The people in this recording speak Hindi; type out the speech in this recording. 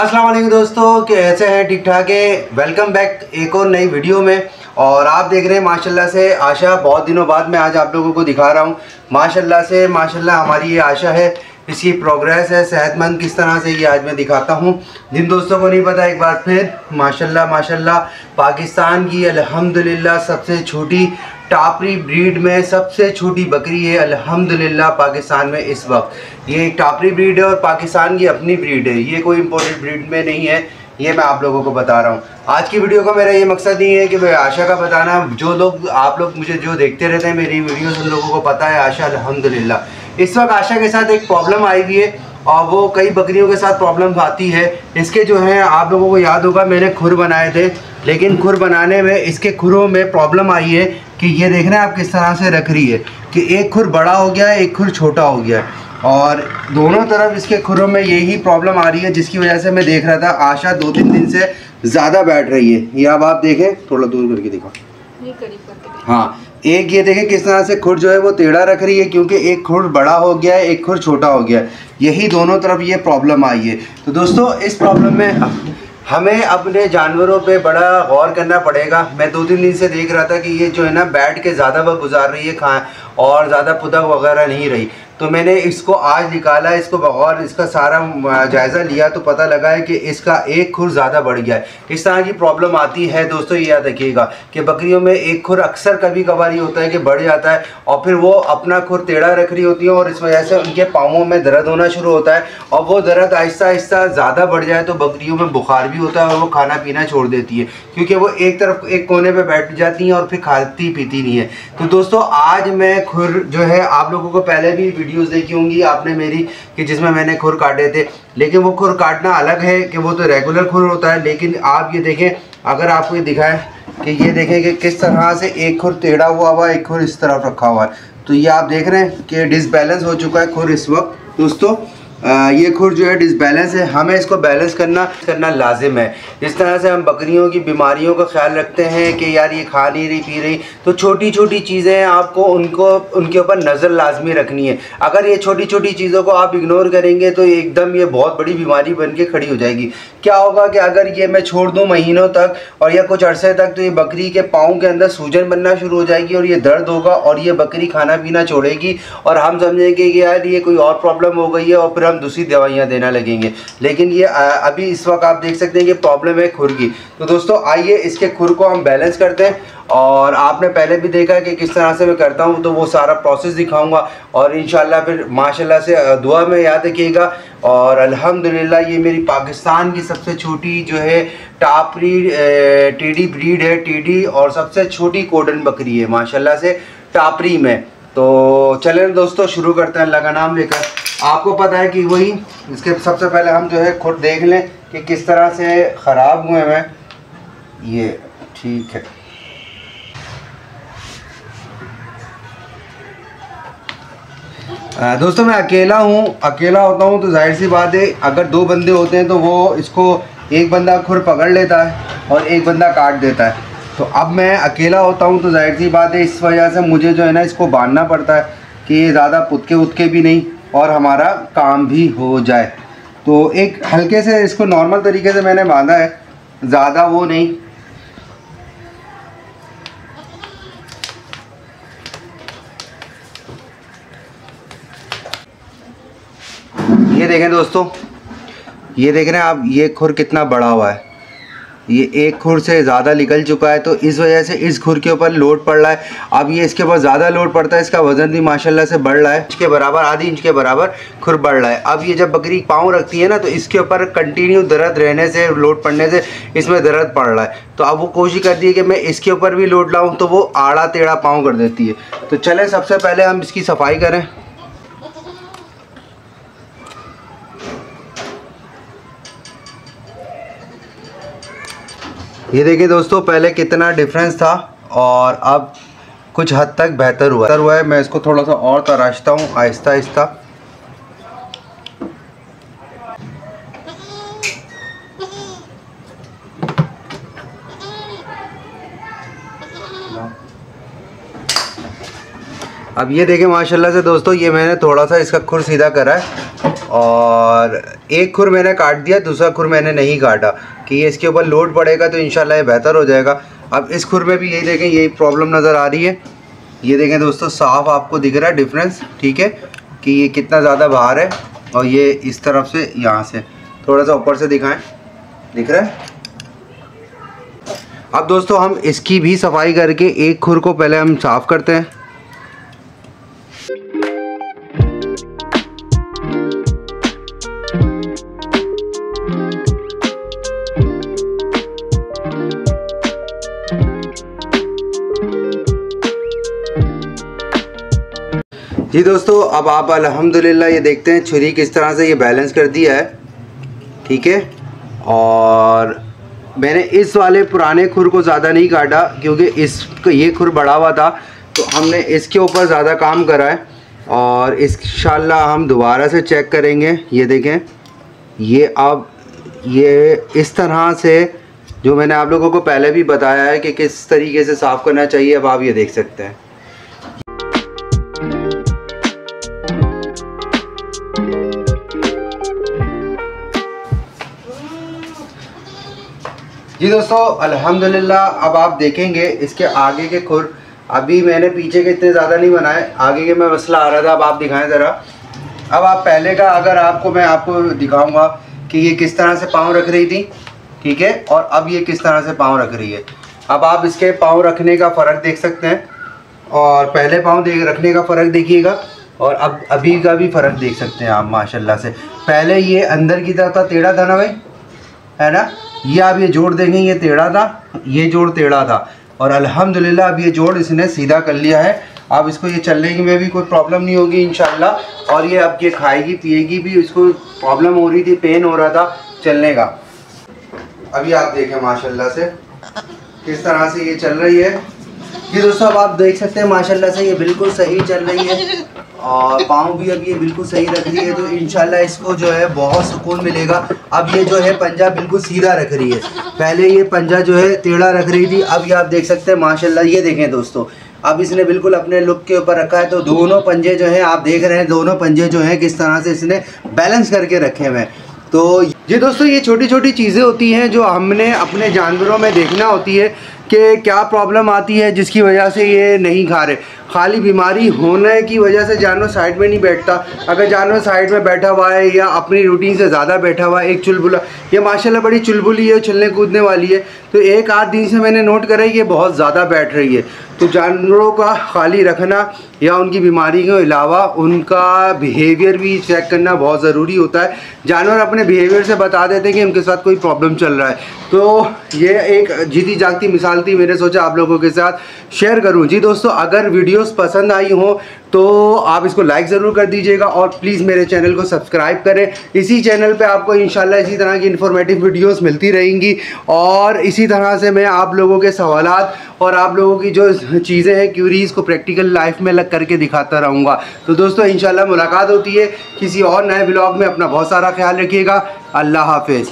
अस्सलाम वालेकुम दोस्तों, कैसे हैं? ठीक ठाक है। वेलकम बैक एक और नई वीडियो में। और आप देख रहे हैं माशाल्लाह से आशा, बहुत दिनों बाद मैं आज आप लोगों को दिखा रहा हूँ। माशाल्लाह से माशाल्लाह हमारी ये आशा है, इसकी प्रोग्रेस है, सेहतमंद किस तरह से ये आज मैं दिखाता हूँ। जिन दोस्तों को नहीं पता, एक बार फिर माशाल्लाह माशाल्लाह पाकिस्तान की अल्हम्दुलिल्लाह सबसे छोटी टापरी ब्रीड में सबसे छोटी बकरी है अल्हम्दुलिल्लाह पाकिस्तान में इस वक्त। ये एक टापरी ब्रीड है और पाकिस्तान की अपनी ब्रीड है, ये कोई इम्पोर्टेड ब्रीड में नहीं है। ये मैं आप लोगों को बता रहा हूँ। आज की वीडियो का मेरा ये मकसद नहीं है कि मैं आशा का बताना, जो लोग आप लोग मुझे जो देखते रहते हैं मेरी वीडियोस, उन लोगों को पता है आशा अल्हम्दुलिल्लाह इस वक्त आशा के साथ एक प्रॉब्लम आई हुई है और वो कई बकरियों के साथ प्रॉब्लम आती है। इसके जो है आप लोगों को याद होगा मैंने खुर बनाए थे, लेकिन खुर बनाने में इसके खुरों में प्रॉब्लम आई है कि ये देख रहे हैं आप किस तरह से रख रही है कि एक खुर बड़ा हो गया है, एक खुर छोटा हो गया है और दोनों तरफ इसके खुरों में यही प्रॉब्लम आ रही है, जिसकी वजह से मैं देख रहा था आशा 2-3 दिन से ज़्यादा बैठ रही है। ये अब आप देखें, थोड़ा दूर करके दिखाओ, हाँ एक ये देखें किस तरह से खुर जो है वो टेढ़ा रख रही है, क्योंकि एक खुर बड़ा हो गया है, एक खुर छोटा हो गया है, यही दोनों तरफ ये प्रॉब्लम आई है। तो दोस्तों इस प्रॉब्लम में हमें अपने जानवरों पे बड़ा गौर करना पड़ेगा। मैं 2-3 दिन से देख रहा था कि ये जो है ना बैठ के ज़्यादा वक्त गुजार रही है और ज़्यादा पुदक वगैरह नहीं रही, तो मैंने इसको आज निकाला, इसको बगौर इसका सारा जायज़ा लिया तो पता लगा है कि इसका एक खुर ज़्यादा बढ़ गया है। इस तरह की प्रॉब्लम आती है दोस्तों, ये याद रखिएगा कि बकरियों में एक खुर अक्सर कभी कभार ये होता है कि बढ़ जाता है और फिर वो अपना खुर टेढ़ा रख रही होती है और इस वजह से उनके पाँवों में दर्द होना शुरू होता है और वो दर्द आहिस्ता आहिस्ता ज़्यादा बढ़ जाए तो बकरियों में बुखार भी होता है और वो खाना पीना छोड़ देती है, क्योंकि वो एक तरफ एक कोने पर बैठ जाती हैं और फिर खाती पीती नहीं है। तो दोस्तों आज मैं खुर जो है, आप लोगों को पहले भी वीडियोस देखी होंगी आपने मेरी कि जिसमें मैंने खुर काटे थे, लेकिन वो खुर काटना अलग है कि वो तो रेगुलर खुर होता है। लेकिन आप ये देखें, अगर आपको ये दिखाएं कि ये देखें कि किस तरह से एक खुर टेढ़ा हुआ एक खुर इस तरफ रखा हुआ है, तो ये आप देख रहे हैं कि डिसबैलेंस हो चुका है खुर इस वक्त। दोस्तों ये खुर जो है डिसबैलेंस है, हमें इसको बैलेंस करना लाजिम है। जिस तरह से हम बकरियों की बीमारियों का ख्याल रखते हैं कि यार ये खा नहीं रही पी रही, तो छोटी छोटी चीज़ें आपको उनके ऊपर नज़र लाजमी रखनी है। अगर ये छोटी छोटी चीज़ों को आप इग्नोर करेंगे तो एकदम ये बहुत बड़ी बीमारी बन के खड़ी हो जाएगी। क्या होगा कि अगर ये मैं छोड़ दूँ महीनों तक और या कुछ अरसे तक, तो ये बकरी के पाँव के अंदर सूजन बनना शुरू हो जाएगी और ये दर्द होगा और ये बकरी खाना पीना छोड़ेगी और हम समझेंगे कि यार ये कोई और प्रॉब्लम हो गई है और फिर हम दूसरी दवाइयाँ देना लगेंगे। लेकिन ये अभी इस वक्त आप देख सकते हैं कि प्रॉब्लम है खुर की। तो दोस्तों आइए इसके खुर को हम बैलेंस करते हैं और आपने पहले भी देखा कि किस तरह से मैं करता हूं, तो वो सारा प्रोसेस दिखाऊंगा और इंशाल्लाह फिर माशाल्लाह से दुआ में याद रखिएगा। और अल्हम्दुलिल्लाह ये मेरी पाकिस्तान की सबसे छोटी जो है टापरी टीडी ब्रीड है, टीडी, और सबसे छोटी कोडन बकरी है माशाल्लाह से टापरी में। तो चलें दोस्तों शुरू करते हैं अल्लाह का नाम लेकर। आपको पता है कि वही इसके सबसे पहले हम जो है खुद देख लें कि किस तरह से ख़राब हुए हैं। ये ठीक है, दोस्तों मैं अकेला होता हूँ तो जाहिर सी बात है अगर 2 बंदे होते हैं तो वो इसको एक बंदा खुर पकड़ लेता है और एक बंदा काट देता है। तो अब मैं अकेला होता हूँ तो जाहिर सी बात है इस वजह से मुझे जो है ना इसको बांधना पड़ता है कि ये ज़्यादा पुतके भी नहीं और हमारा काम भी हो जाए। तो एक हल्के से इसको नॉर्मल तरीके से मैंने बांधा है, ज़्यादा वो नहीं। ये देखें दोस्तों, ये देख रहे हैं आप, ये खुर कितना बड़ा हुआ है, ये एक खुर से ज़्यादा निकल चुका है, तो इस वजह से इस खुर के ऊपर लोड पड़ रहा है। अब ये इसके ऊपर ज़्यादा लोड पड़ता है, इसका वज़न भी माशाल्लाह से बढ़ रहा है, इंच के बराबर, आधी इंच के बराबर खुर बढ़ रहा है। अब ये जब बकरी पाँव रखती है ना तो इसके ऊपर कंटिन्यू दर्द रहने से, लोड पड़ने से इसमें दर्द पड़ रहा है। तो अब वो कोशिश करती है कि मैं इसके ऊपर भी लोड लाऊँ, तो वो आड़ा टेढ़ा पाँव कर देती है। तो चलें सबसे पहले हम इसकी सफाई करें। ये देखिए दोस्तों पहले कितना डिफरेंस था और अब कुछ हद तक बेहतर हुआ है। मैं इसको थोड़ा सा और तराशता हूँ आहिस्ता आहिस्ता। अब ये देखें माशाल्लाह से दोस्तों, ये मैंने थोड़ा सा इसका खुर सीधा करा है और एक खुर मैंने काट दिया, दूसरा खुर मैंने नहीं काटा कि ये इसके ऊपर लोड पड़ेगा तो इंशाल्लाह ये बेहतर हो जाएगा। अब इस खुर में भी यही देखें, यही प्रॉब्लम नज़र आ रही है। ये देखें दोस्तों, साफ आपको दिख रहा है डिफरेंस, ठीक है, कि ये कितना ज़्यादा बाहर है और ये इस तरफ से, यहाँ से थोड़ा सा ऊपर से दिखाएं, दिख रहा है। अब दोस्तों हम इसकी भी सफाई करके एक खुर को पहले हम साफ़ करते हैं। जी दोस्तों, अब आप अल्हम्दुलिल्लाह ये देखते हैं छुरी किस तरह से ये बैलेंस कर दिया है, ठीक है। और मैंने इस वाले पुराने खुर को ज़्यादा नहीं काटा क्योंकि ये खुर बड़ा हुआ था, तो हमने इसके ऊपर ज़्यादा काम करा है। और इंशाल्लाह हम दोबारा से चेक करेंगे। ये देखें, ये अब ये इस तरह से, जो मैंने आप लोगों को पहले भी बताया है कि किस तरीके से साफ़ करना चाहिए, अब आप ये देख सकते हैं। जी दोस्तों, अल्हम्दुलिल्लाह अब आप देखेंगे इसके आगे के खुर, अभी मैंने पीछे के इतने ज़्यादा नहीं बनाए, आगे के में मसला आ रहा था। अब आप दिखाएं ज़रा। अब आप पहले का अगर मैं आपको दिखाऊंगा कि ये किस तरह से पाँव रख रही थी, ठीक है, और अब ये किस तरह से पाँव रख रही है। अब आप इसके पाँव रखने का फ़र्क देख सकते हैं और पहले पाँव रखने का फ़र्क देखिएगा और अब अभी का भी फ़र्क देख सकते हैं आप माशाल्लाह से। पहले ये अंदर की तरफ था, टेढ़ा था ना भाई, है ना। ये आप ये जोड़ देंगे, ये टेढ़ा था, ये जोड़ टेढ़ा था, और अल्हम्दुलिल्लाह अब ये जोड़ इसने सीधा कर लिया है। अब इसको ये चलने की में भी कोई प्रॉब्लम नहीं होगी इंशाल्लाह। और ये अब ये खाएगी पिएगी भी, इसको प्रॉब्लम हो रही थी, पेन हो रहा था चलने का। अभी आप देखें माशाल्लाह से किस तरह से ये चल रही है। ये दोस्तों अब आप देख सकते हैं माशाल्लाह से ये बिल्कुल सही चल रही है और पाँव भी अब ये बिल्कुल सही रख रही है, तो इंशाल्लाह इसको जो है बहुत सुकून मिलेगा। अब ये जो है पंजा बिल्कुल सीधा रख रही है, पहले ये पंजा जो है टेढ़ा रख रही थी, अब ये आप देख सकते हैं माशाल्लाह। ये देखें दोस्तों, अब इसने बिल्कुल अपने लुक के ऊपर रखा है, तो दोनों पंजे जो हैं आप देख रहे हैं, दोनों पंजे जो हैं किस तरह से इसने बैलेंस करके रखे हुए हैं। तो ये दोस्तों ये छोटी छोटी चीज़ें होती हैं जो हमने अपने जानवरों में देखना होती है कि क्या प्रॉब्लम आती है जिसकी वजह से ये नहीं खा रहे। खाली बीमारी होने की वजह से जानवर साइड में नहीं बैठता। अगर जानवर साइड में बैठा हुआ है या अपनी रूटीन से ज़्यादा बैठा हुआ है, एक चुलबुला, ये माशाल्लाह बड़ी चुलबुली है, चलने कूदने वाली है, तो एक आध दिन से मैंने नोट करा है कि बहुत ज़्यादा बैठ रही है। तो जानवरों का खाली रखना या उनकी बीमारी के अलावा उनका बिहेवियर भी चेक करना बहुत ज़रूरी होता है। जानवर अपने बिहेवियर से बता देते हैं कि उनके साथ कोई प्रॉब्लम चल रहा है। तो ये एक जीती जागती मिसाल थी, मैंने सोचा आप लोगों के साथ शेयर करूं। जी दोस्तों, अगर वीडियोस पसंद आई हो तो आप इसको लाइक ज़रूर कर दीजिएगा और प्लीज़ मेरे चैनल को सब्सक्राइब करें। इसी चैनल पे आपको इंशाल्लाह इसी तरह की इन्फॉर्मेटिव वीडियोस मिलती रहेंगी और इसी तरह से मैं आप लोगों के सवालात और आप लोगों की जो चीज़ें हैं क्यूरीज़ को प्रैक्टिकल लाइफ में लग करके दिखाता रहूँगा। तो दोस्तों इंशाल्लाह मुलाकात होती है किसी और नए ब्लॉग में। अपना बहुत सारा ख्याल रखिएगा। अल्लाह हाफिज़।